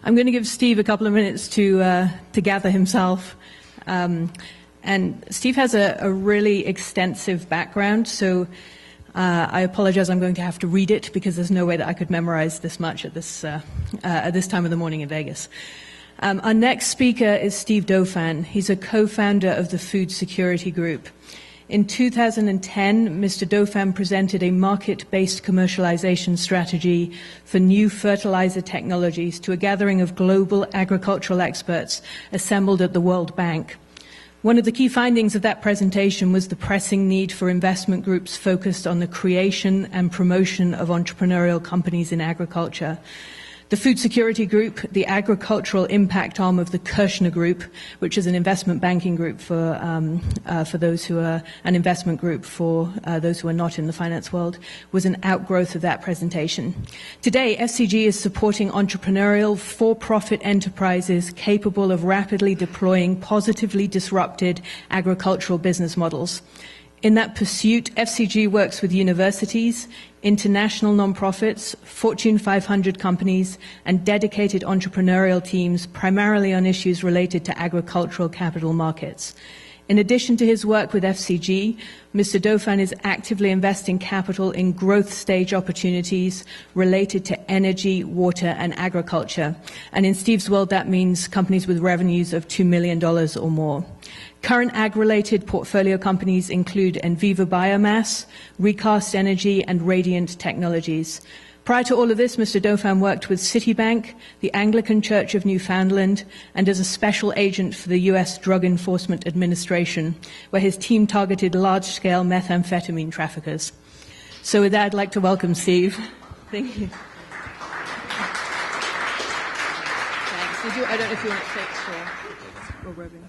I'm going to give Steve a couple of minutes to gather himself. And Steve has a really extensive background, so I apologize, I'm going to have to read it because there's no way that I could memorize this much at this time of the morning in Vegas. Our next speaker is Steve Dauphin. He's a co-founder of the Food Security Group. In 2010, Mr. Dauphin presented a market-based commercialization strategy for new fertilizer technologies to a gathering of global agricultural experts assembled at the World Bank. One of the key findings of that presentation was the pressing need for investment groups focused on the creation and promotion of entrepreneurial companies in agriculture. The Food Security Group, the agricultural impact arm of the Kirchner Group, which is an investment banking group for those who are an investment group for those who are not in the finance world, was an outgrowth of that presentation. Today, FCG is supporting entrepreneurial, for-profit enterprises capable of rapidly deploying positively disrupted agricultural business models. In that pursuit, FCG works with universities, international nonprofits, Fortune 500 companies, and dedicated entrepreneurial teams primarily on issues related to agricultural capital markets. In addition to his work with FCG, Mr. Dauphin is actively investing capital in growth stage opportunities related to energy, water, and agriculture. And in Steve's world, that means companies with revenues of $2 million or more. Current ag-related portfolio companies include Enviva Biomass, Recast Energy, and Radiant Technologies. Prior to all of this, Mr. Dauphin worked with Citibank, the Anglican Church of Newfoundland, and as a special agent for the U.S. Drug Enforcement Administration, where his team targeted large-scale methamphetamine traffickers. So with that, I'd like to welcome Steve. Thank you. Thanks. I don't know if you want to take or Robin.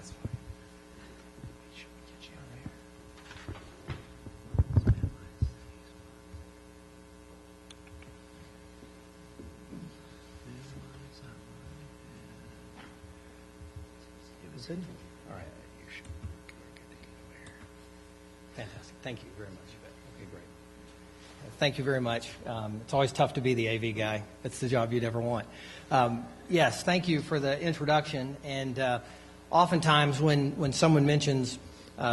Good? All right. Fantastic. Thank you very much. Okay, great. Thank you very much. It's always tough to be the AV guy. That's the job you'd ever want. Yes, thank you for the introduction. And oftentimes when someone mentions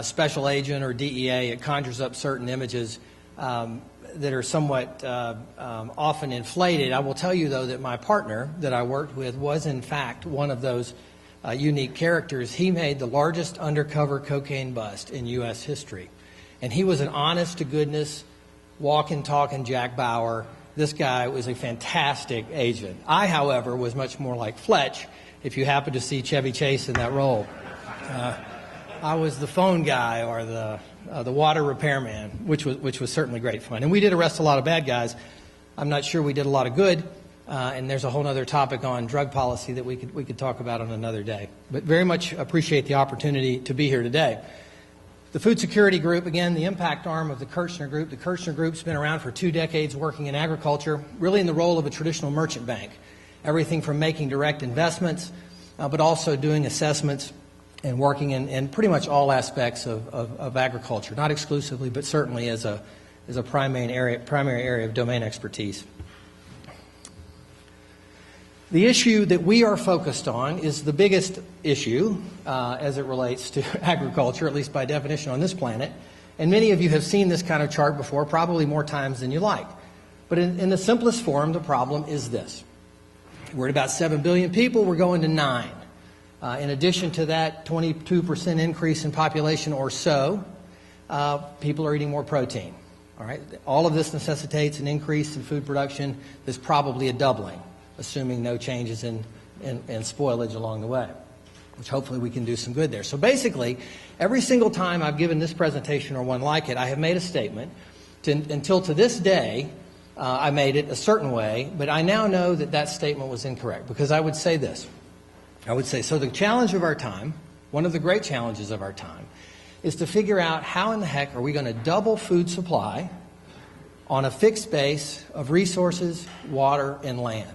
special agent or DEA, it conjures up certain images that are somewhat often inflated. I will tell you, though, that my partner that I worked with was, in fact, one of those unique characters. He made the largest undercover cocaine bust in U.S. history. And he was an honest-to-goodness, walking, talking Jack Bauer. This guy was a fantastic agent. I, however, was much more like Fletch, if you happen to see Chevy Chase in that role. I was the phone guy or the water repairman, which was certainly great fun. And we did arrest a lot of bad guys. I'm not sure we did a lot of good. And there's a whole other topic on drug policy that we could talk about on another day. But very much appreciate the opportunity to be here today. The Food Security Group, again, the impact arm of the Kirchner Group. The Kirchner Group's been around for 2 decades working in agriculture, really in the role of a traditional merchant bank. Everything from making direct investments, but also doing assessments and working in pretty much all aspects of agriculture. Not exclusively, but certainly as a primary area of domain expertise. The issue that we are focused on is the biggest issue as it relates to agriculture, at least by definition on this planet. And many of you have seen this kind of chart before, probably more times than you like. But in the simplest form, the problem is this. We're at about 7 billion people. We're going to 9. In addition to that 22% increase in population or so, people are eating more protein. All right? All of this necessitates an increase in food production. There's probably a doubling, assuming no changes in spoilage along the way, which hopefully we can do some good there. So basically, every single time I've given this presentation or one like it, I have made a statement. Until to this day, I made it a certain way, but I now know that that statement was incorrect, because I would say this. I would say, so the challenge of our time, one of the great challenges of our time, is to figure out how in the heck are we going to double food supply on a fixed base of resources, water, and land.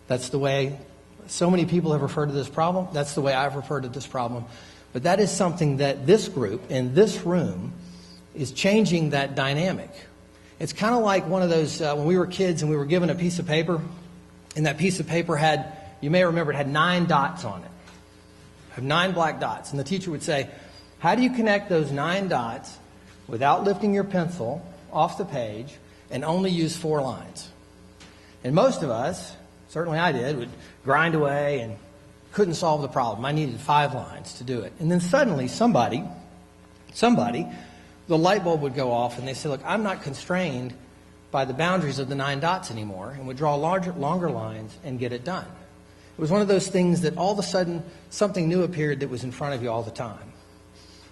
That's the way so many people have referred to this problem. That's the way I've referred to this problem. But that is something that this group in this room is changing that dynamic. It's kind of like one of those, when we were kids and we were given a piece of paper And that piece of paper had, you may remember, it had 9 dots on it. It had 9 black dots. And the teacher would say, how do you connect those 9 dots without lifting your pencil off the page and only use 4 lines? And most of us, certainly I did, would grind away and couldn't solve the problem. I needed 5 lines to do it. And then suddenly somebody, the light bulb would go off and they say, look, I'm not constrained by the boundaries of the 9 dots anymore, and would draw longer lines and get it done. It was one of those things that all of a sudden something new appeared that was in front of you all the time.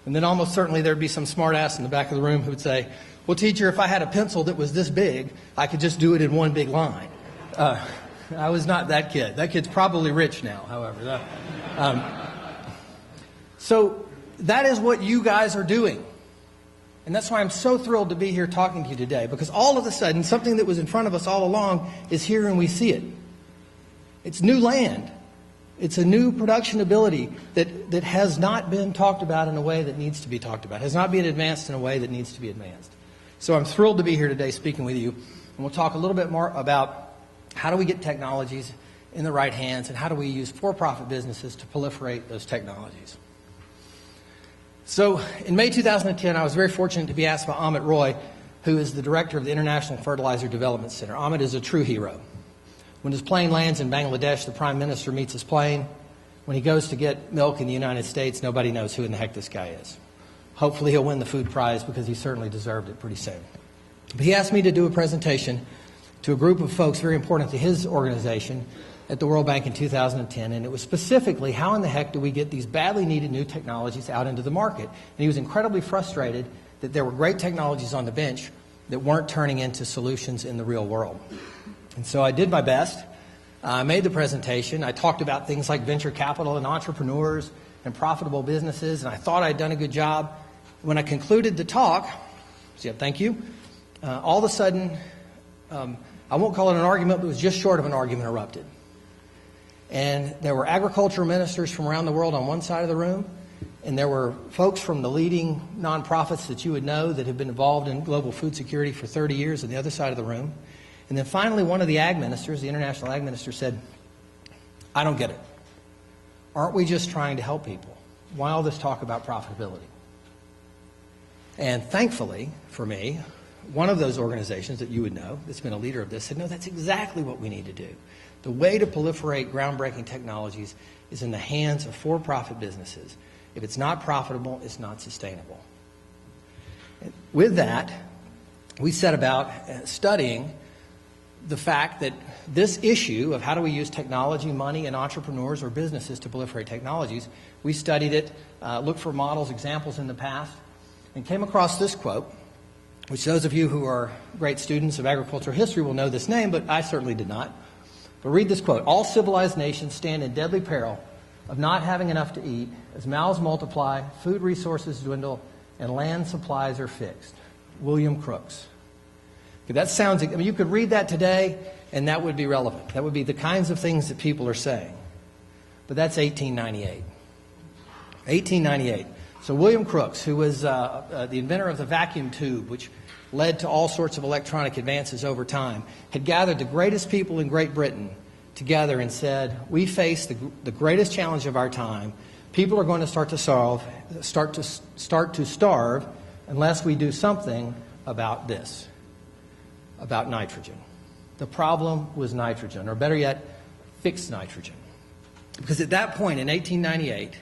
And then almost certainly there'd be some smart ass in the back of the room who would say, well, teacher, if I had a pencil that was this big, I could just do it in one big line. I was not that kid. That kid's probably rich now, however. So that is what you guys are doing. And that's why I'm so thrilled to be here talking to you today, because all of a sudden, something that was in front of us all along is here and we see it. It's new land. It's a new production ability that has not been talked about in a way that needs to be talked about, has not been advanced in a way that needs to be advanced. So I'm thrilled to be here today speaking with you. And we'll talk a little bit more about how do we get technologies in the right hands and how do we use for-profit businesses to proliferate those technologies. So in May 2010, I was very fortunate to be asked by Amit Roy, who is the director of the International Fertilizer Development Center. Amit is a true hero. When his plane lands in Bangladesh, the Prime Minister meets his plane. When he goes to get milk in the United States, nobody knows who in the heck this guy is. Hopefully he'll win the food prize because he certainly deserved it pretty soon. But he asked me to do a presentation to a group of folks very important to his organization at the World Bank in 2010, and it was specifically how in the heck do we get these badly needed new technologies out into the market. And he was incredibly frustrated that there were great technologies on the bench that weren't turning into solutions in the real world. And so I did my best. I made the presentation. I talked about things like venture capital and entrepreneurs and profitable businesses, and I thought I'd done a good job. When I concluded the talk, thank you, all of a sudden, I won't call it an argument, but it was just short of an argument erupted. And there were agricultural ministers from around the world on one side of the room, and there were folks from the leading nonprofits that you would know that have been involved in global food security for 30 years on the other side of the room. And then finally, one of the ag ministers, the international ag minister, said, I don't get it. Aren't we just trying to help people? Why all this talk about profitability? And thankfully, for me, one of those organizations that you would know that's been a leader of this said, no, that's exactly what we need to do. The way to proliferate groundbreaking technologies is in the hands of for-profit businesses. If it's not profitable, it's not sustainable. And with that, we set about studying the fact that this issue of how do we use technology, money, and entrepreneurs or businesses to proliferate technologies, we studied it, looked for models, examples in the past, and came across this quote, which those of you who are great students of agricultural history will know this name, but I certainly did not. But read this quote: all civilized nations stand in deadly peril of not having enough to eat as mouths multiply, food resources dwindle, and land supplies are fixed. William Crookes. Okay, that sounds, I mean, you could read that today and that would be relevant. That would be the kinds of things that people are saying. But that's 1898. 1898. So William Crookes, who was the inventor of the vacuum tube, which led to all sorts of electronic advances over time, had gathered the greatest people in Great Britain together and said, we face the greatest challenge of our time. People are going to start to starve unless we do something about this, about nitrogen. The problem was nitrogen, or better yet, fixed nitrogen. Because at that point in 1898,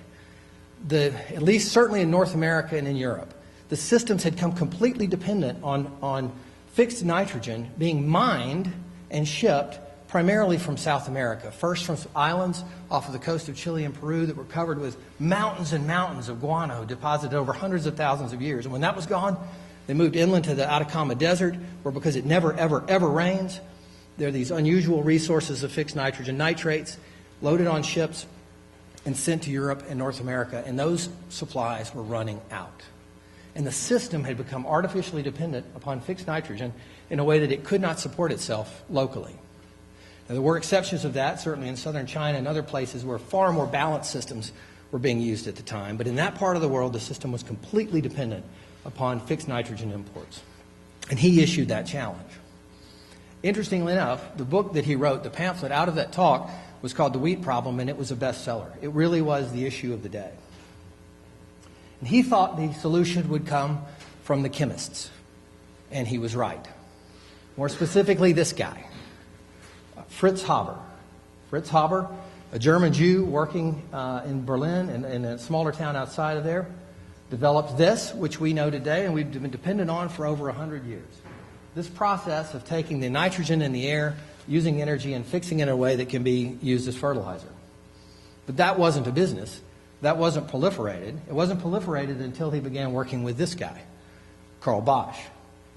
at least certainly in North America and in Europe, the systems had come completely dependent on fixed nitrogen being mined and shipped primarily from South America. First from islands off of the coast of Chile and Peru that were covered with mountains and mountains of guano deposited over hundreds of thousands of years. And when that was gone, they moved inland to the Atacama Desert, where because it never, ever, ever rains, there are these unusual resources of fixed nitrogen nitrates loaded on ships and sent to Europe and North America, and those supplies were running out. And the system had become artificially dependent upon fixed nitrogen in a way that it could not support itself locally. Now, there were exceptions of that, certainly in southern China and other places where far more balanced systems were being used at the time. But in that part of the world, the system was completely dependent upon fixed nitrogen imports. And he issued that challenge. Interestingly enough, the book that he wrote, the pamphlet out of that talk, was called The Wheat Problem, and it was a bestseller. It really was the issue of the day. And he thought the solution would come from the chemists, and he was right. More specifically, this guy, Fritz Haber. Fritz Haber, a German Jew working in Berlin and in a smaller town outside of there, developed this, which we know today, and we've been dependent on for over 100 years. This process of taking the nitrogen in the air, using energy, and fixing it in a way that can be used as fertilizer. But that wasn't a business. That wasn't proliferated. It wasn't proliferated until he began working with this guy, Karl Bosch,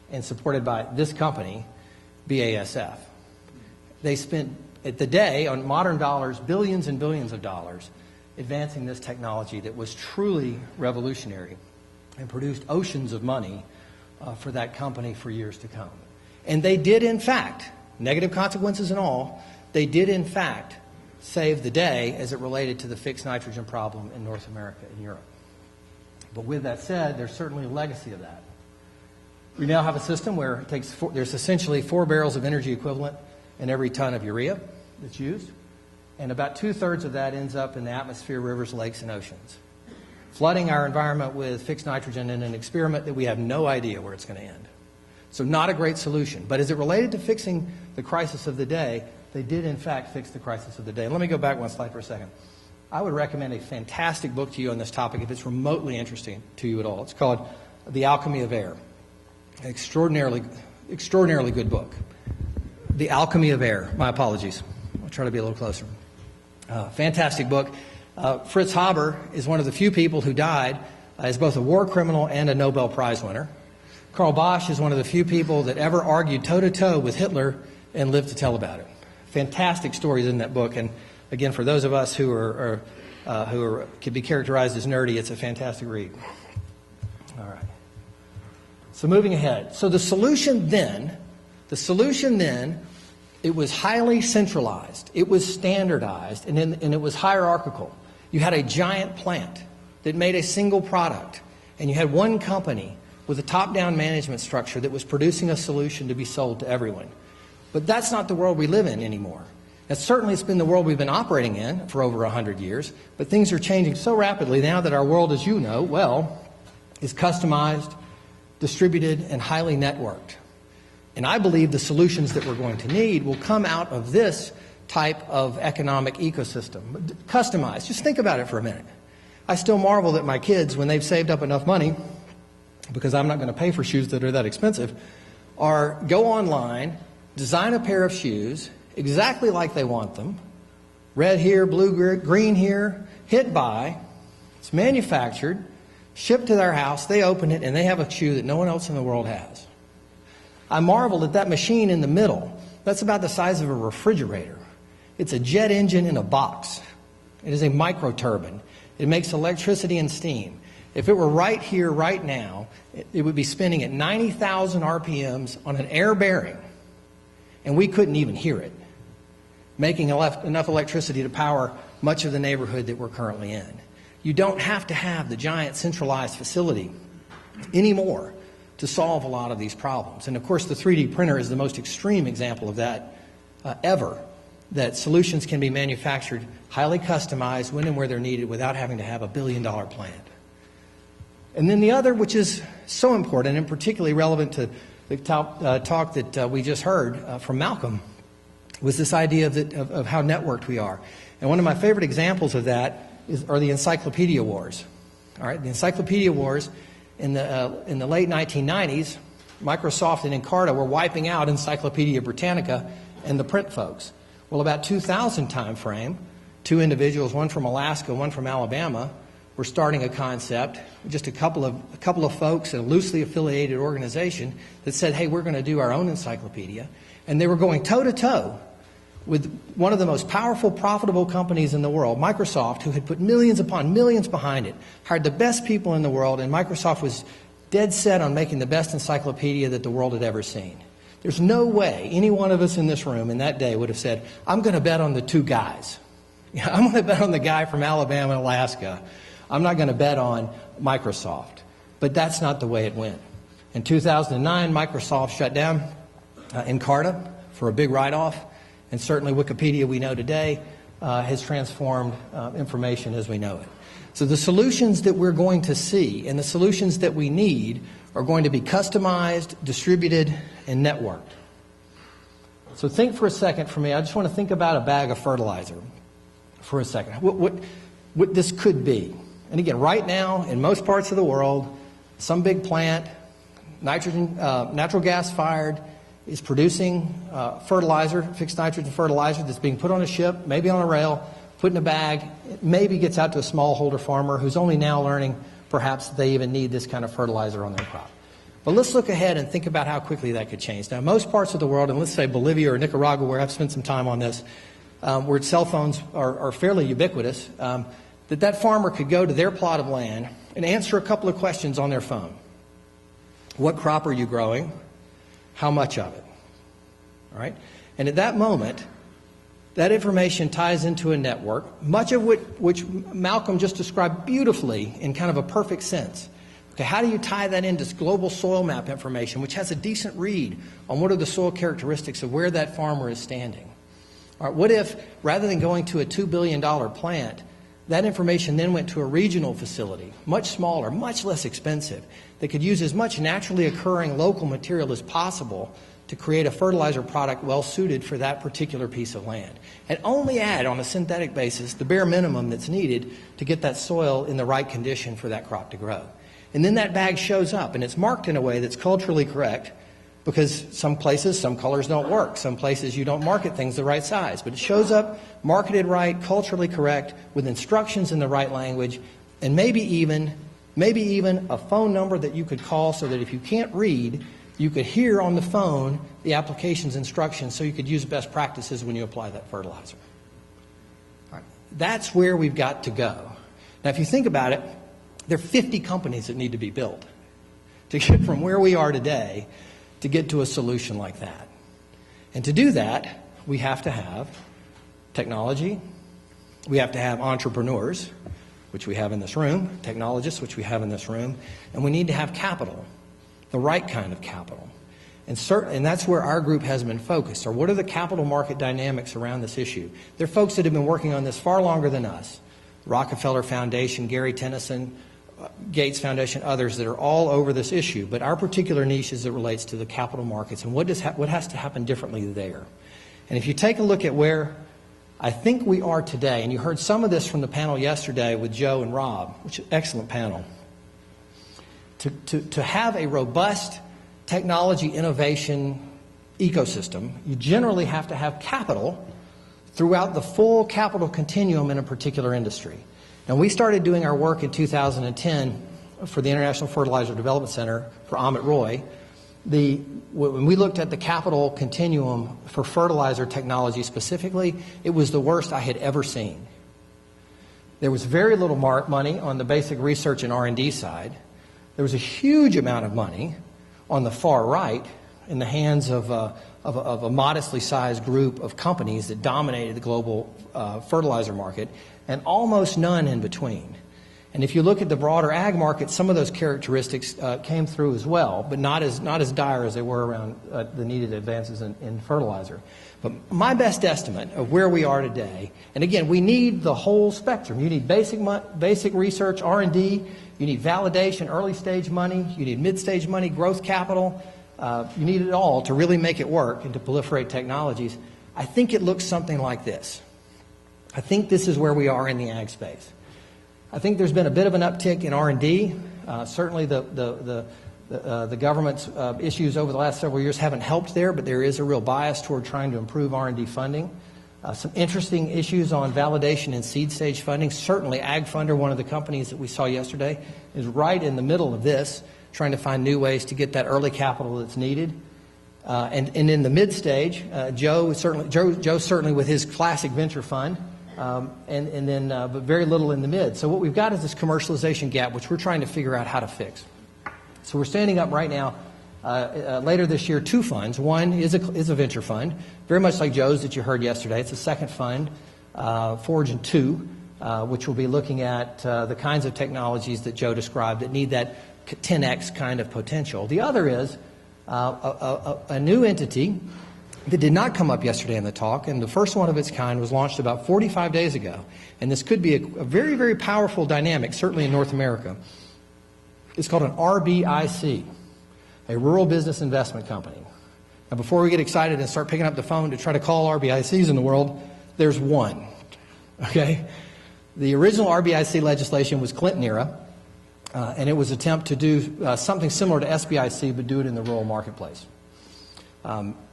and supported by this company, BASF. They spent, at the day, on modern dollars, billions and billions of dollars, advancing this technology that was truly revolutionary and produced oceans of money for that company for years to come. And they did, in fact, negative consequences and all, they did, in fact, save the day as it related to the fixed nitrogen problem in North America and Europe. But with that said, there's certainly a legacy of that. We now have a system where it takes there's essentially 4 barrels of energy equivalent in every ton of urea that's used, and about 2/3 of that ends up in the atmosphere, rivers, lakes, and oceans, flooding our environment with fixed nitrogen in an experiment that we have no idea where it's going to end. So not a great solution. But as it related to fixing the crisis of the day, they did in fact fix the crisis of the day. Let me go back one slide for a second. I would recommend a fantastic book to you on this topic if it's remotely interesting to you at all. It's called The Alchemy of Air. An extraordinarily good book. The Alchemy of Air. My apologies. I'll try to be a little closer. Fantastic book. Fritz Haber is one of the few people who died as both a war criminal and a Nobel Prize winner. Karl Bosch is one of the few people that ever argued toe-to-toe with Hitler and lived to tell about it. Fantastic stories in that book, and again, for those of us who can be characterized as nerdy, it's a fantastic read. All right. So moving ahead. So the solution then, it was highly centralized, it was standardized, and it was hierarchical. You had a giant plant that made a single product, and you had one company with a top-down management structure that was producing a solution to be sold to everyone. But that's not the world we live in anymore. That certainly has been the world we've been operating in for over 100 years, but things are changing so rapidly now that our world, as you know, well, is customized, distributed, and highly networked. And I believe the solutions that we're going to need will come out of this type of economic ecosystem. Customized. Just think about it for a minute. I still marvel that my kids, when they've saved up enough money, because I'm not going to pay for shoes that are that expensive, go online, design a pair of shoes exactly like they want them, red here, blue, green here, hit buy, it's manufactured, shipped to their house, they open it, and they have a shoe that no one else in the world has. I marvel at that machine in the middle. That's about the size of a refrigerator. It's a jet engine in a box. It is a microturbine. It makes electricity and steam. If it were right here, right now, it would be spinning at 90,000 RPMs on an air bearing, and we couldn't even hear it, making enough electricity to power much of the neighborhood that we're currently in. You don't have to have the giant centralized facility anymore to solve a lot of these problems. And of course, the 3D printer is the most extreme example of that ever, that solutions can be manufactured, highly customized, when and where they're needed without having to have a billion-dollar plant. And then the other, which is so important and particularly relevant to the talk that we just heard from Malcolm, was this idea of how networked we are. And one of my favorite examples of that are the encyclopedia wars. All right, the encyclopedia wars in the late 1990s, Microsoft and Encarta were wiping out Encyclopedia Britannica and the print folks. Well, about 2000 time frame, 2 individuals, one from Alaska, one from Alabama, were starting a concept, just a couple of folks in a loosely affiliated organization that said, hey, we're going to do our own encyclopedia. And they were going toe-to-toe with one of the most powerful, profitable companies in the world, Microsoft, who had put millions upon millions behind it, hired the best people in the world, and Microsoft was dead set on making the best encyclopedia that the world had ever seen. There's no way any one of us in this room in that day would have said, I'm going to bet on the 2 guys. I'm going to bet on the guy from Alabama and Alaska. I'm not going to bet on Microsoft. But that's not the way it went. In 2009, Microsoft shut down Encarta for a big write-off, and certainly Wikipedia we know today has transformed information as we know it. So the solutions that we're going to see and the solutions that we need are going to be customized, distributed, and networked. So think for a second for me. I just want to think about a bag of fertilizer for a second. What this could be. And again, right now, in most parts of the world, some big plant, natural gas fired, is producing fertilizer, fixed nitrogen fertilizer that's being put on a ship, maybe on a rail, put in a bag, maybe gets out to a smallholder farmer who's only now learning perhaps they even need this kind of fertilizer on their crop. But let's look ahead and think about how quickly that could change. Now, most parts of the world, and let's say Bolivia or Nicaragua, where I've spent some time on this, where cell phones are fairly ubiquitous, that farmer could go to their plot of land and answer a couple of questions on their phone. What crop are you growing? How much of it? All right? And at that moment, that information ties into a network, much of which Malcolm just described beautifully in kind of a perfect sense. Okay, how do you tie that into global soil map information, which has a decent read on what are the soil characteristics of where that farmer is standing? All right, what if, rather than going to a $2 billion plant, that information then went to a regional facility, much smaller, much less expensive, that could use as much naturally occurring local material as possible to create a fertilizer product well suited for that particular piece of land, and only add on a synthetic basis the bare minimum that's needed to get that soil in the right condition for that crop to grow. And then that bag shows up, and it's marked in a way that's culturally correct, because some places, some colors don't work. Some places you don't market things the right size. But it shows up marketed right, culturally correct, with instructions in the right language, and maybe even a phone number that you could call so that if you can't read, you could hear on the phone the application's instructions so you could use best practices when you apply that fertilizer. All right. That's where we've got to go. Now, if you think about it, there are 50 companies that need to be built to get from where we are today to get to a solution like that. And to do that, we have to have technology, we have to have entrepreneurs, which we have in this room, technologists, which we have in this room, and we need to have capital, the right kind of capital. And that's where our group has been focused, or what are the capital market dynamics around this issue? There are folks that have been working on this far longer than us. Rockefeller Foundation, Gary Tennyson, Gates Foundation, others that are all over this issue. But our particular niche is it relates to the capital markets and what has to happen differently there. And if you take a look at where I think we are today, and you heard some of this from the panel yesterday with Joe and Rob, which is an excellent panel, to have a robust technology innovation ecosystem, you generally have to have capital throughout the full capital continuum in a particular industry. And we started doing our work in 2010 for the International Fertilizer Development Center for Amit Roy. When we looked at the capital continuum for fertilizer technology specifically, it was the worst I had ever seen. There was very little money on the basic research and R&D side. There was a huge amount of money on the far right in the hands of a modestly sized group of companies that dominated the global fertilizer market, and almost none in between. And if you look at the broader ag market, some of those characteristics came through as well, but not as dire as they were around the needed advances in fertilizer. But my best estimate of where we are today, and again, we need the whole spectrum. You need basic research, R&D, you need validation, early stage money, you need mid-stage money, growth capital. You need it all to really make it work and to proliferate technologies. I think it looks something like this. I think this is where we are in the ag space. I think there's been a bit of an uptick in R&D. Certainly the government's issues over the last several years haven't helped there, but there is a real bias toward trying to improve R&D funding. Some interesting issues on validation and seed stage funding. Certainly AgFunder, one of the companies that we saw yesterday, is right in the middle of this, trying to find new ways to get that early capital that's needed. And in the mid-stage, Joe certainly with his classic venture fund, but very little in the mid. So what we've got is this commercialization gap, which we're trying to figure out how to fix. So we're standing up right now, later this year, two funds. One is a venture fund, very much like Joe's that you heard yesterday. It's a second fund, Forge 2, which will be looking at the kinds of technologies that Joe described that need that 10x kind of potential. The other is a new entity that did not come up yesterday in the talk, and the first one of its kind was launched about 45 days ago. And this could be a very, very powerful dynamic, certainly in North America. It's called an RBIC, a Rural Business Investment Company. Now, before we get excited and start picking up the phone to try to call RBICs in the world, there's one, okay? The original RBIC legislation was Clinton era, and it was an attempt to do something similar to SBIC, but do it in the rural marketplace.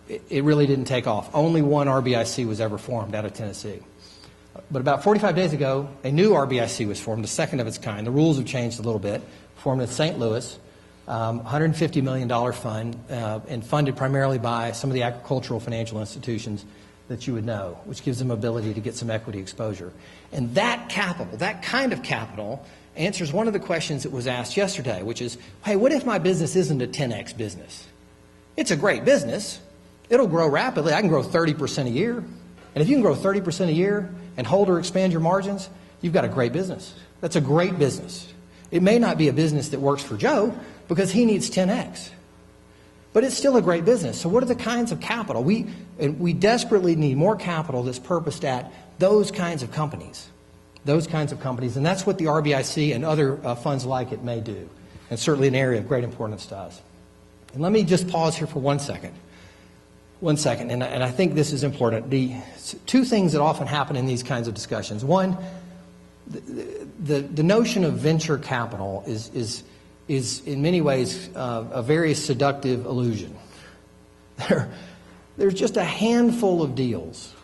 It really didn't take off. Only one RBIC was ever formed out of Tennessee. But about 45 days ago, a new RBIC was formed, the second of its kind. The rules have changed a little bit. Formed in St. Louis, $150 million fund, and funded primarily by some of the agricultural financial institutions that you would know, which gives them ability to get some equity exposure. And that capital, that kind of capital, answers one of the questions that was asked yesterday, which is, hey, what if my business isn't a 10x business? It's a great business. It'll grow rapidly. I can grow 30% a year. And if you can grow 30% a year and hold or expand your margins, you've got a great business. That's a great business. It may not be a business that works for Joe because he needs 10x. But it's still a great business. So what are the kinds of capital? We desperately need more capital that's purposed at those kinds of companies. Those kinds of companies. And that's what the RBIC and other funds like it may do. And certainly an area of great importance to us. And let me just pause here for 1 second. 1 second, and I think this is important. The two things that often happen in these kinds of discussions. One, the notion of venture capital is in many ways a very seductive illusion. There's just a handful of deals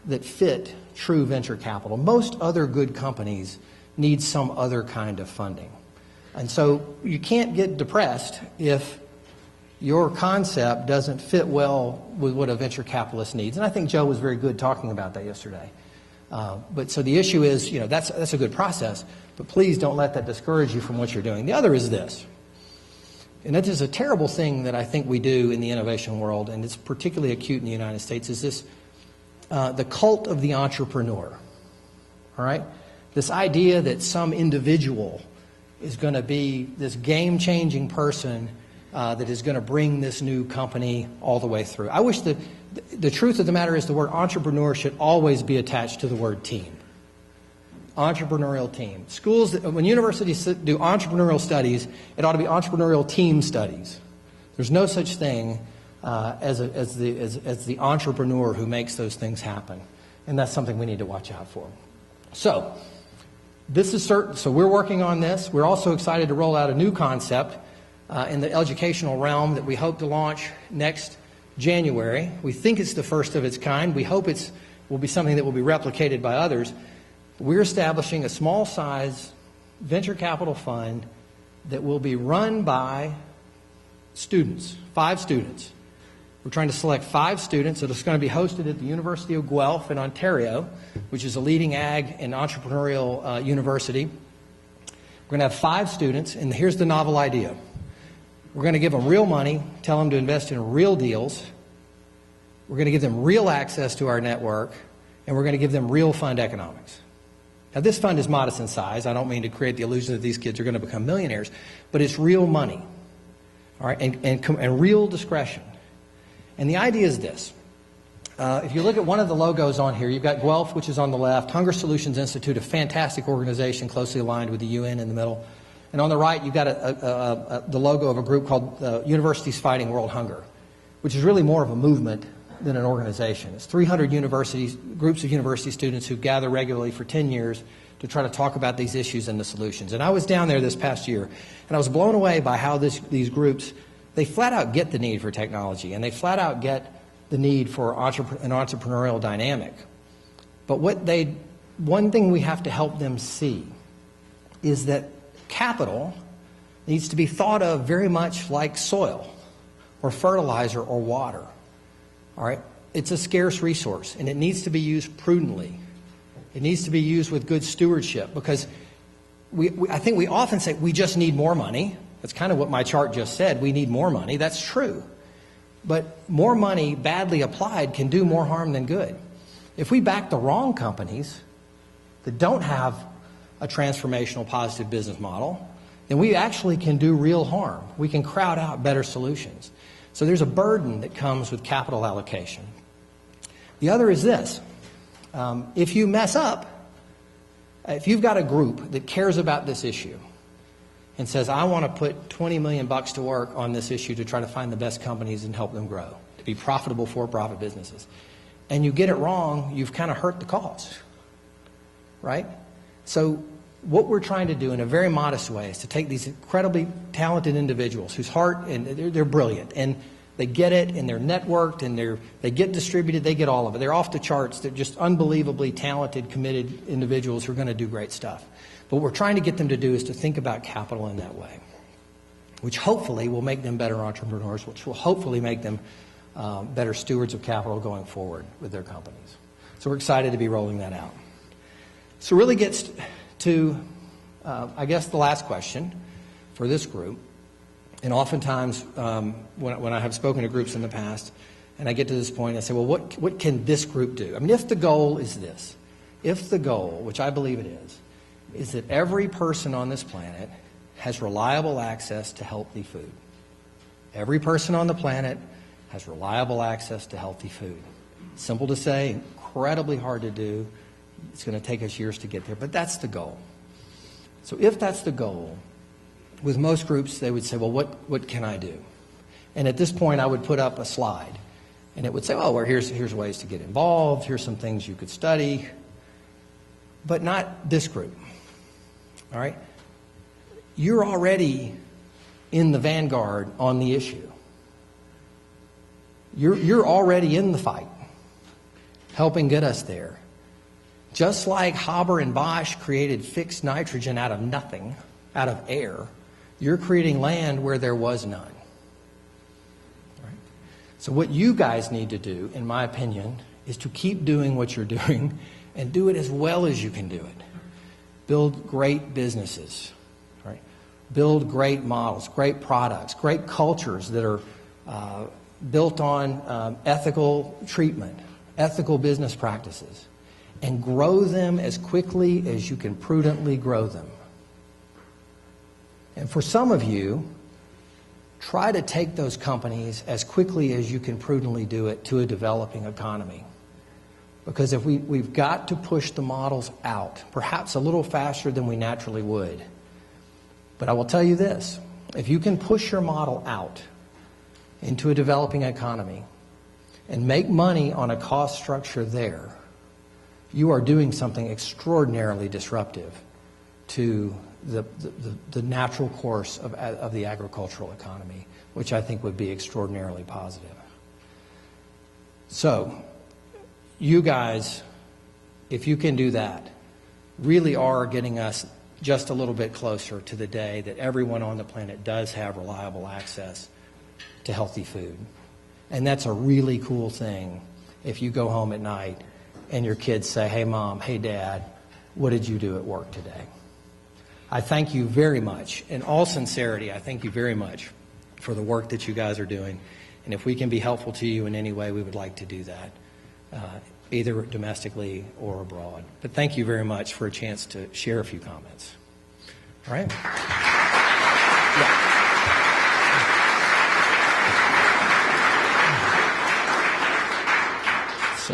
that fit true venture capital. Most other good companies need some other kind of funding. And so you can't get depressed if your concept doesn't fit well with what a venture capitalist needs. And I think Joe was very good talking about that yesterday. But so the issue is, that's a good process, but please don't let that discourage you from what you're doing. The other is this, and that is a terrible thing that I think we do in the innovation world, and it's particularly acute in the United States, is this, the cult of the entrepreneur, all right? This idea that some individual is going to be this game-changing person that is going to bring this new company all the way through. I wish the truth of the matter is the word entrepreneur should always be attached to the word team. Entrepreneurial team. Schools, when universities do entrepreneurial studies, it ought to be entrepreneurial team studies. There's no such thing as the entrepreneur who makes those things happen. And that's something we need to watch out for. So, this is certain. So we're working on this. We're also excited to roll out a new concept in the educational realm that we hope to launch next January. We think it's the first of its kind. We hope it will be something that will be replicated by others. We're establishing a small size venture capital fund that will be run by students, 5 students. We're trying to select 5 students. It's going to be hosted at the University of Guelph in Ontario, which is a leading ag and entrepreneurial university. We're going to have 5 students, and here's the novel idea. We're going to give them real money, tell them to invest in real deals. We're going to give them real access to our network, and we're going to give them real fund economics. Now, this fund is modest in size. I don't mean to create the illusion that these kids are going to become millionaires, but it's real money, all right, and real discretion. And the idea is this. If you look at one of the logos on here, you've got Guelph, which is on the left, Hunger Solutions Institute, a fantastic organization closely aligned with the UN in the middle. And on the right, you've got the logo of a group called Universities Fighting World Hunger, which is really more of a movement than an organization. It's 300 groups of university students who gather regularly for 10 years to try to talk about these issues and the solutions. And I was down there this past year, and I was blown away by how these groups, they flat out get the need for technology, and they flat out get the need for an entrepreneurial dynamic. But one thing we have to help them see is that capital needs to be thought of very much like soil or fertilizer or water. All right? It's a scarce resource, and it needs to be used prudently. It needs to be used with good stewardship, because I think we often say we just need more money. That's kind of what my chart just said. We need more money. That's true. But more money badly applied can do more harm than good. If we back the wrong companies that don't have a transformational positive business model, then we actually can do real harm. We can crowd out better solutions. So there's a burden that comes with capital allocation. The other is this. If you mess up, if you've got a group that cares about this issue and says, I want to put $20 million to work on this issue to try to find the best companies and help them grow, to be profitable for-profit businesses, and you get it wrong, you've kind of hurt the cause, right? So what we're trying to do in a very modest way is to take these incredibly talented individuals whose heart, and they're brilliant, and they get it, and they're networked, and they get distributed, they get all of it. They're off the charts. They're just unbelievably talented, committed individuals who are going to do great stuff. But what we're trying to get them to do is to think about capital in that way, which hopefully will make them better entrepreneurs, which will hopefully make them better stewards of capital going forward with their companies. So we're excited to be rolling that out. So it really gets to, I guess, the last question for this group. And oftentimes, when I have spoken to groups in the past, and I get to this point, I say, well, what can this group do? I mean, if the goal is this, if the goal, which I believe it is that every person on this planet has reliable access to healthy food. Every person on the planet has reliable access to healthy food. Simple to say, incredibly hard to do. It's going to take us years to get there, but that's the goal. So if that's the goal, with most groups, they would say, well, what can I do? And at this point, I would put up a slide. And it would say, well, here's ways to get involved. Here's some things you could study. But not this group. All right? You're already in the vanguard on the issue. You're already in the fight, helping get us there. Just like Haber and Bosch created fixed nitrogen out of nothing, out of air, you're creating land where there was none. Right? So what you guys need to do, in my opinion, is to keep doing what you're doing and do it as well as you can do it. Build great businesses, right? Build great models, great products, great cultures that are built on ethical treatment, ethical business practices, and grow them as quickly as you can prudently grow them. And for some of you, try to take those companies as quickly as you can prudently do it to a developing economy. Because if we've got to push the models out, perhaps a little faster than we naturally would. But I will tell you this, if you can push your model out into a developing economy and make money on a cost structure there, you are doing something extraordinarily disruptive to the natural course of the agricultural economy, which I think would be extraordinarily positive. So, you guys, if you can do that, really are getting us just a little bit closer to the day that everyone on the planet does have reliable access to healthy food. And that's a really cool thing if you go home at night and your kids say, hey, Mom, hey, Dad, what did you do at work today? I thank you very much. In all sincerity, I thank you very much for the work that you guys are doing. And if we can be helpful to you in any way, we would like to do that, either domestically or abroad. But thank you very much for a chance to share a few comments. All right? Yeah. So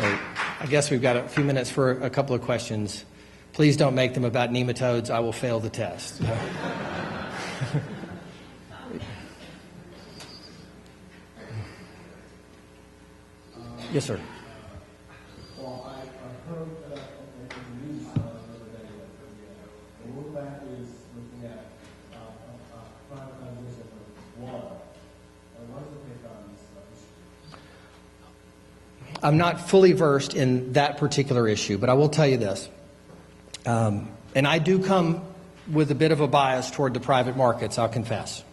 I guess we've got a few minutes for a couple of questions. Please don't make them about nematodes. I will fail the test. Yes, sir. Well, I heard in the news the other day that the World Bank is looking at privatization of water. What is your take on this issue? I'm not fully versed in that particular issue, but I will tell you this. And I do come with a bit of a bias toward the private markets, I'll confess.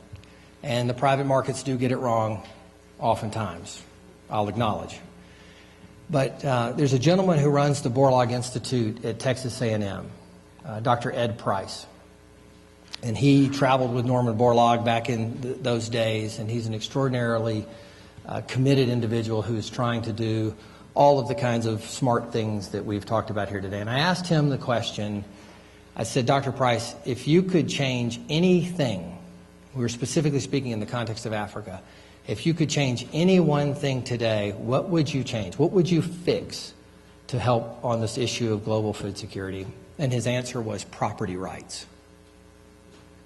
And the private markets do get it wrong oftentimes, I'll acknowledge. But there's a gentleman who runs the Borlaug Institute at Texas A&M, Dr. Ed Price. And he traveled with Norman Borlaug back in those days, and he's an extraordinarily committed individual who's trying to do all of the kinds of smart things that we've talked about here today. And I asked him the question, I said, Dr. Price, if you could change anything, we were specifically speaking in the context of Africa, if you could change any one thing today, what would you change? What would you fix to help on this issue of global food security? And his answer was property rights,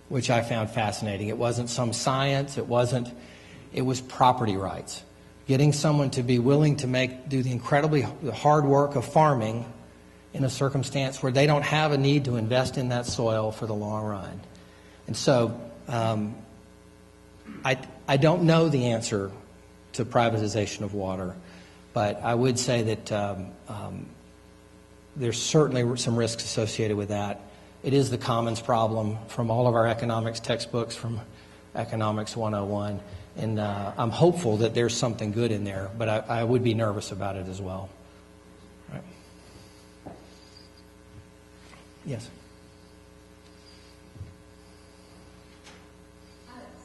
which I found fascinating. It wasn't some science. It was property rights. Getting someone to be willing to do the incredibly hard work of farming in a circumstance where they don't have a need to invest in that soil for the long run. And so I don't know the answer to privatization of water, but I would say that there's certainly some risks associated with that. It is the commons problem from all of our economics textbooks, from Economics 101, and I'm hopeful that there's something good in there, but I would be nervous about it as well. All right. Yes.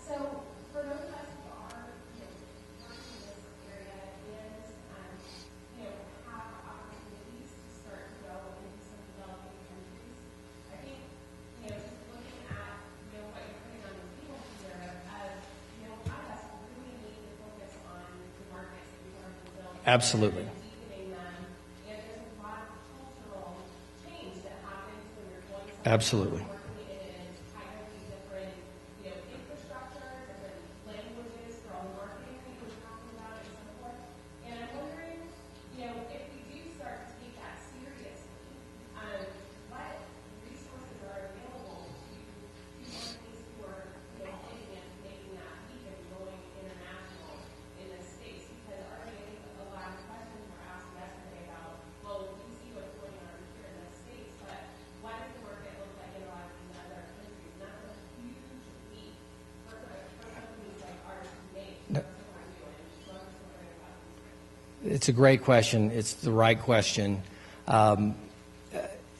So for those of us who are working in this area and have opportunities to start to go into some developing countries, I think just looking at what you're putting on the table here, how does really need to focus on the markets that we've already built. Absolutely. And deepening them. And there's a lot of cultural change that happens when you're going somewhere. Absolutely. Working in entirely different infrastructure, different languages for all the marketing that you were talking about and so forth. And I'm wondering, if we do start to take that seriously, what resources are available to companies who are looking at making that leap and going international in this space? Because already I think a lot of questions were asked yesterday about, well, we see what's going on here in this space, but what does the market look like in a lot of these other countries? And that's a huge leap for companies like ours to make. No. That's what we're doing. So I'm just wondering about these. It's a great question. It's the right question.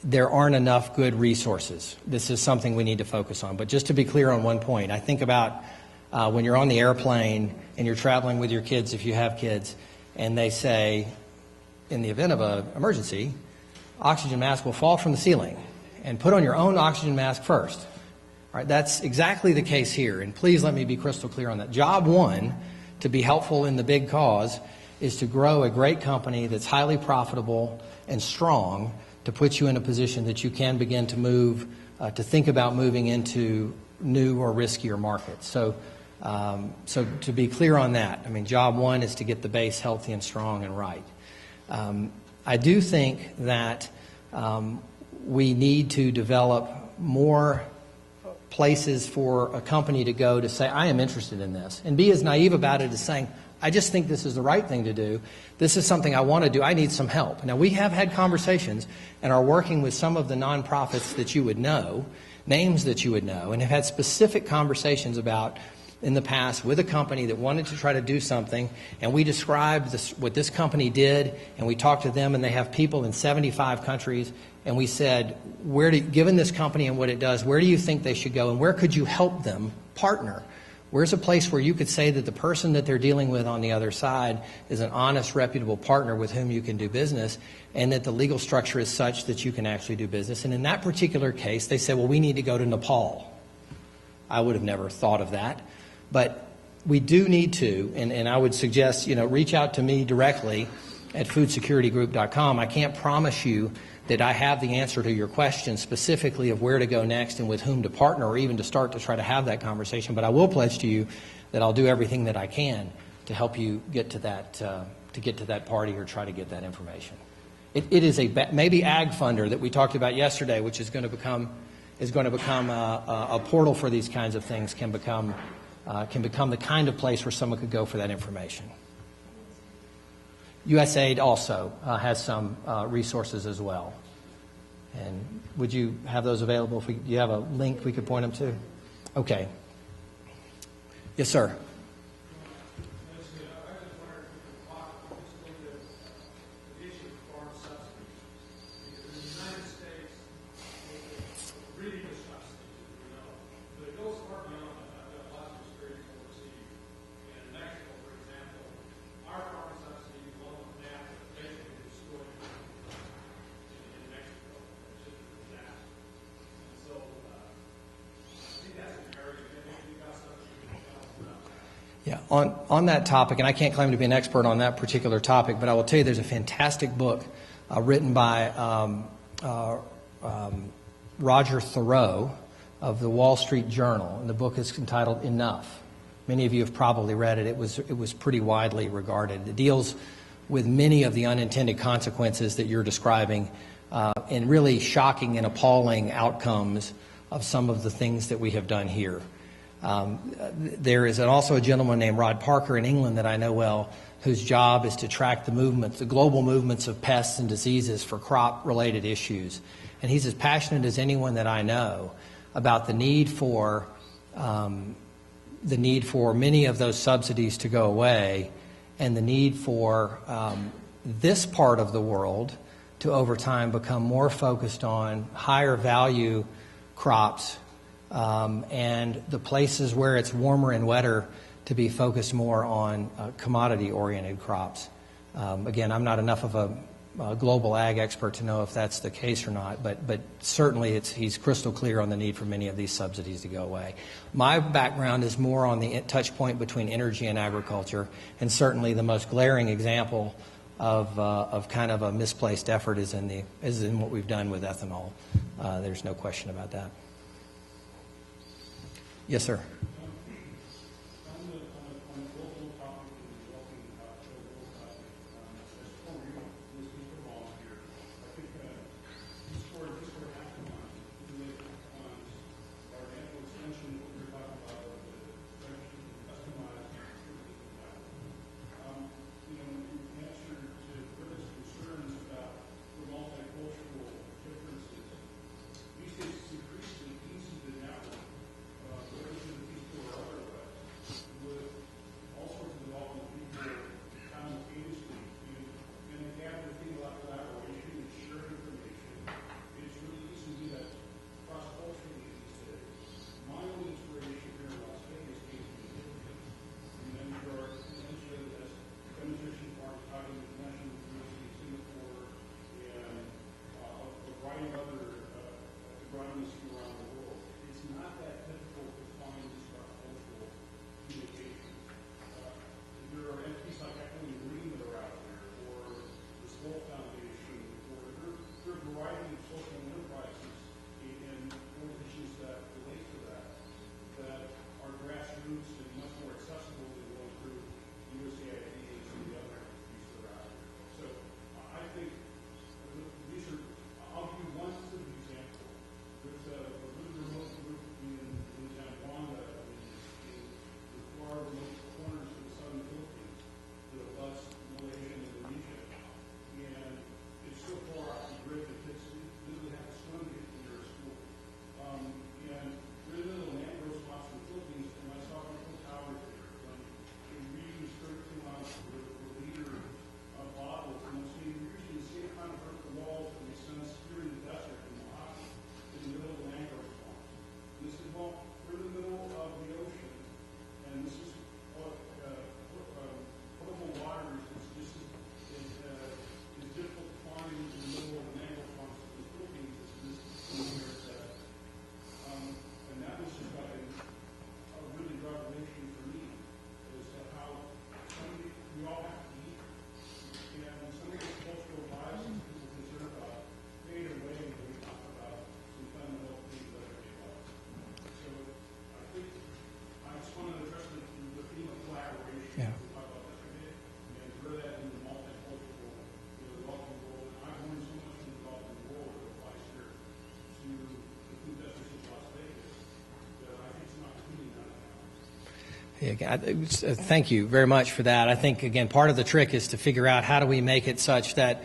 There aren't enough good resources. This is something we need to focus on. But just to be clear on one point, I think about when you're on the airplane and you're traveling with your kids, if you have kids, and they say, in the event of an emergency, oxygen mask will fall from the ceiling, and put on your own oxygen mask first. All right, that's exactly the case here, and please let me be crystal clear on that. Job one, to be helpful in the big cause, is to grow a great company that's highly profitable and strong to put you in a position that you can begin to move, to think about moving into new or riskier markets. So to be clear on that, I mean, job one is to get the base healthy and strong and right. I do think that we need to develop more places for a company to go to say, I am interested in this, and be as naive about it as saying, I just think this is the right thing to do. This is something I want to do. I need some help. Now, we have had conversations and are working with some of the nonprofits that you would know, names that you would know, and have had specific conversations about in the past with a company that wanted to try to do something, and we described what this company did, and we talked to them, and they have people in 75 countries, and we said, given this company and what it does, where do you think they should go, and where could you help them partner? Where's a place where you could say that the person that they're dealing with on the other side is an honest, reputable partner with whom you can do business, and that the legal structure is such that you can actually do business? And in that particular case, they said, well, we need to go to Nepal. I would have never thought of that. But we do need to, and I would suggest, reach out to me directly at foodsecuritygroup.com. I can't promise you that I have the answer to your question specifically of where to go next and with whom to partner, or even to start to try to have that conversation. But I will pledge to you that I'll do everything that I can to help you get to that party or try to get that information. It is maybe Ag Funder that we talked about yesterday, which is going to become a portal for these kinds of things, can become the kind of place where someone could go for that information. USAID also has some resources as well. And would you have those available? Do you have a link we could point them to? Okay. Yes, sir. Yeah, on that topic, and I can't claim to be an expert on that particular topic, but I will tell you there's a fantastic book written by Roger Thoreau of the Wall Street Journal, and the book is entitled Enough. Many of you have probably read it. It was pretty widely regarded. It deals with many of the unintended consequences that you're describing and really shocking and appalling outcomes of some of the things that we have done here. There is also a gentleman named Rod Parker in England that I know well, whose job is to track the movements, the global movements of pests and diseases for crop-related issues. And he's as passionate as anyone that I know about the need for many of those subsidies to go away, and the need for this part of the world to over time become more focused on higher value crops, and the places where it's warmer and wetter to be focused more on commodity-oriented crops. Again, I'm not enough of a global ag expert to know if that's the case or not, but certainly he's crystal clear on the need for many of these subsidies to go away. My background is more on the touch point between energy and agriculture, and certainly the most glaring example of kind of a misplaced effort is in what we've done with ethanol. There's no question about that. Yes, sir. Thank you very much for that. I think, again, part of the trick is to figure out how do we make it such that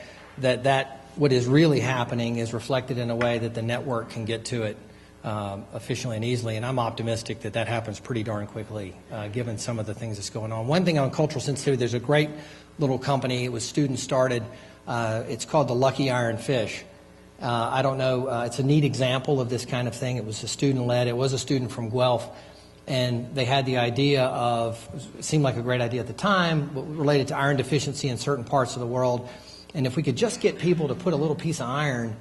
what is really happening is reflected in a way that the network can get to it efficiently and easily. And I'm optimistic that happens pretty darn quickly, given some of the things that's going on. One thing on cultural sensitivity, there's a great little company. It was student-started. It's called the Lucky Iron Fish. I don't know. It's a neat example of this kind of thing. It was a student-led. It was a student from Guelph. And they had the idea of, it seemed like a great idea at the time, but related to iron deficiency in certain parts of the world. And if we could just get people to put a little piece of iron,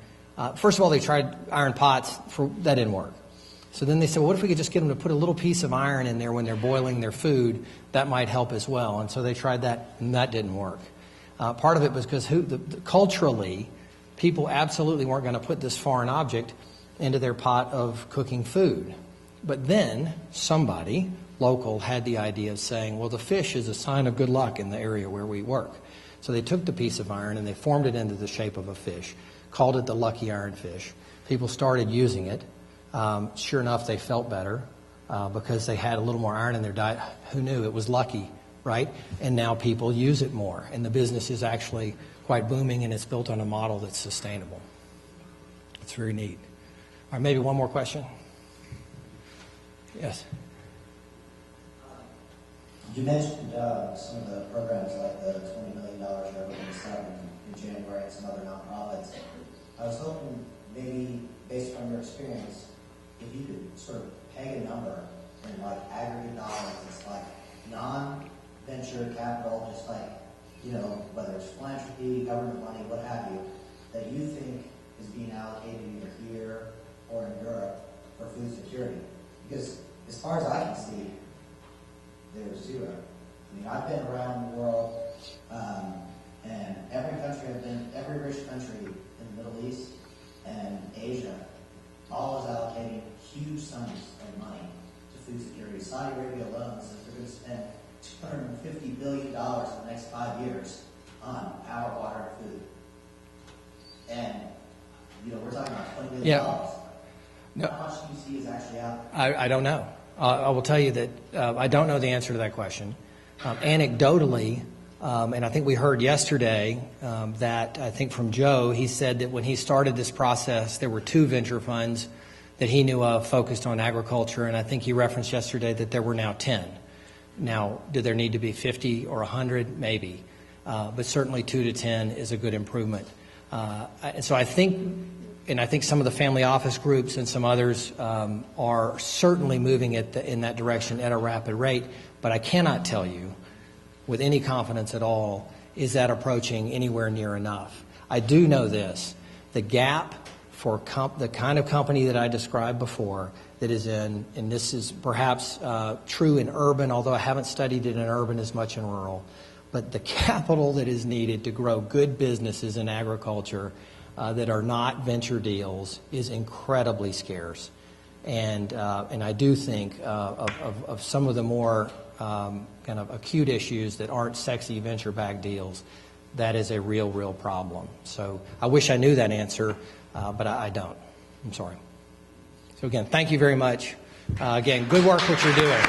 first of all, they tried iron pots, that didn't work. So then they said, well, what if we could just get them to put a little piece of iron in there when they're boiling their food? That might help as well. And so they tried that, and that didn't work. Part of it was because culturally, people absolutely weren't going to put this foreign object into their pot of cooking food. But then somebody local had the idea of saying, well, the fish is a sign of good luck in the area where we work. So they took the piece of iron and they formed it into the shape of a fish, called it the lucky iron fish. People started using it. Sure enough, they felt better because they had a little more iron in their diet. Who knew? It was lucky, right? And now people use it more. And the business is actually quite booming, and it's built on a model that's sustainable. It's very neat. All right, maybe one more question. Yes. You mentioned some of the programs like the $20 million you're looking to set in January and some other nonprofits. I was hoping maybe, based on your experience, if you could sort of peg a number in like aggregate dollars, it's like non-venture capital, just like, you know, whether it's philanthropy, government money, what have you, that you think is being allocated either here or in Europe for food security. Because as far as I can see, there's zero. I mean, I've been around the world, and every country I've been, every rich country in the Middle East and Asia, all is allocating huge sums of money to food security. Saudi Arabia alone says they're going to spend $250 billion in the next 5 years on power, water, and food. And, you know, we're talking about $20 billion. Yeah. No. How much do you see is actually out? I don't know. I will tell you that I don't know the answer to that question. Anecdotally, and I think we heard yesterday that I think from Joe, he said that when he started this process, there were 2 venture funds that he knew of focused on agriculture, and I think he referenced yesterday that there were now 10. Now, do there need to be 50 or 100? Maybe. But certainly 2 to 10 is a good improvement. So I think some of the family office groups and some others are certainly moving in that direction at a rapid rate, but I cannot tell you with any confidence at all, is that approaching anywhere near enough? I do know this. The gap for the kind of company that I described before that is in, and this is perhaps true in urban, although I haven't studied it in urban as much in rural, but the capital that is needed to grow good businesses in agriculture that are not venture deals is incredibly scarce. And I do think of some of the more kind of acute issues that aren't sexy venture-backed deals, that is a real problem. So I wish I knew that answer, but I don't. I'm sorry. So again, thank you very much. Again, good work what you're doing.